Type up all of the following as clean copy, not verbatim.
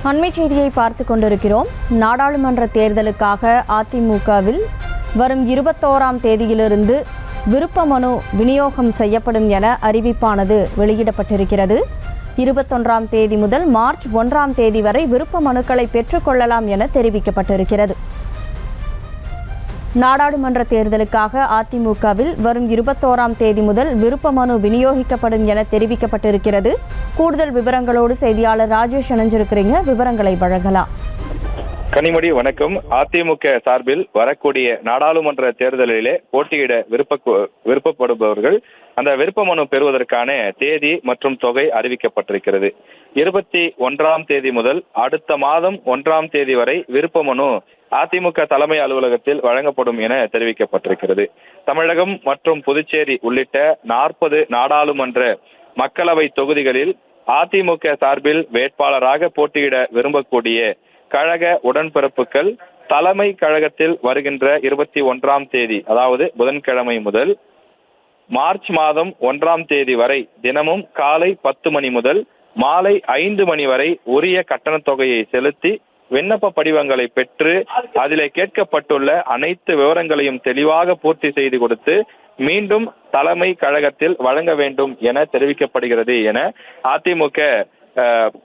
அண்மை செய்தியை பார்த்து கொண்டிருக்கிறோம். நாடாளுமன்ற தேர்தலுக்காக அதிமுகவில் வரும் 21ஆம் தேதியிலிருந்து விருப்ப மனு விநியோகம் செய்யப்படும் என அறிவிப்பானது வெளியிடப்பட்டிருக்கிறது. 21ஆம் தேதி முதல் மார்ச் 1ஆம் தேதி வரை விருப்ப மனுக்களை பெற்றுக்கொள்ளலாம் என தெரிவிக்கப்பட்டிருக்கிறது. நாடாளுமன்ற தேர்தலுக்காக அதிமுகவில் வரும் 21ஆம் தேதி முதல் விருப்ப மனு விநியோகிக்கப்படும் என தெரிவிக்கப்பட்டிருக்கிறது. கூடுதல் விவரங்களோடு செய்தியாளர் ராஜேஷ் இணைஞ்சிருக்கிறீங்க, விவரங்களை வழங்கலாம். கனிமொழி வணக்கம். அதிமுக சார்பில் வரக்கூடிய நாடாளுமன்ற தேர்தலிலே போட்டியிட விருப்பப்படுபவர்கள் அந்த விருப்ப மனு பெறுவதற்கான தேதி மற்றும் தொகை அறிவிக்கப்பட்டிருக்கிறது. 21ஆம் தேதி முதல் அடுத்த மாதம் 1ஆம் தேதி வரை விருப்ப மனு அதிமுக தலைமை அலுவலகத்தில் வழங்கப்படும் என தெரிவிக்கப்பட்டிருக்கிறது. தமிழகம் மற்றும் புதுச்சேரி உள்ளிட்ட 40 நாடாளுமன்ற மக்களவை தொகுதிகளில் அதிமுக சார்பில் வேட்பாளராக போட்டியிட விரும்பக்கூடிய கழக உடன்பிறப்புகள் தலைமை கழகத்தில் வருகின்ற 21ஆம் தேதி, அதாவது புதன்கிழமை முதல் மார்ச் மாதம் 1ஆம் தேதி வரை தினமும் காலை 10 மணி முதல் மாலை 5 மணி வரை உரிய கட்டணத் தொகையை செலுத்தி விண்ணப்ப படிவங்களை பெற்று அதிலே கேட்கப்பட்டுள்ள அனைத்து விவரங்களையும் தெளிவாக பூர்த்தி செய்து கொடுத்து மீண்டும் தலைமை கழகத்தில் வழங்க வேண்டும் என தெரிவிக்கப்படுகிறது என அதிமுக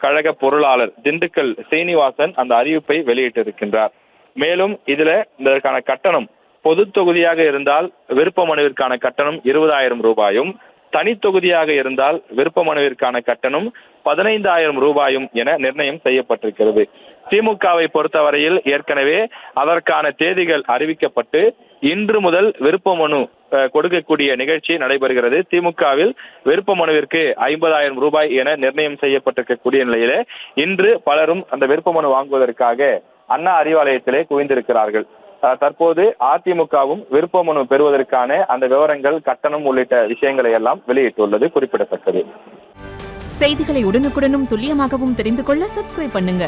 கழக பொருளாளர் திண்டுக்கல் சீனிவாசன் அந்த அறிவிப்பை வெளியிட்டிருக்கின்றார். மேலும் இதற்கான கட்டணம் பொது தொகுதியாக இருந்தால் விருப்ப மனுவிற்கான கட்டணம் 20,000 ரூபாயும், தனி தொகுதியாக இருந்தால் விருப்ப மனுவிற்கான கட்டணம் 15,000 ரூபாயும் என நிர்ணயம் செய்யப்பட்டிருக்கிறது. திமுகவை பொறுத்தவரையில் ஏற்கனவே அதற்கான தேதிகள் அறிவிக்கப்பட்டு இன்று முதல் விருப்ப மனு கொடுக்கக்கூடிய நிகழ்ச்சி நடைபெறுகிறது. திமுகவில் விருப்ப மனுவிற்கு 50,000 ரூபாய் என நிர்ணயம் செய்யப்பட்டிருக்கக்கூடிய நிலையிலே இன்று பலரும் அந்த விருப்ப மனு வாங்குவதற்காக அண்ணா அறிவாலயத்திலே குவிந்திருக்கிறார்கள். தற்போது அதிமுகவும் விருப்ப மனு பெறுவதற்கான அந்த விவரங்கள், கட்டணம் உள்ளிட்ட விஷயங்களை எல்லாம் வெளியிட்டுள்ளது குறிப்பிடத்தக்கது. செய்திகளை உடனுக்குடனும் துல்லியமாகவும் தெரிந்து கொள்ள சப்ஸ்கிரைப் பண்ணுங்க.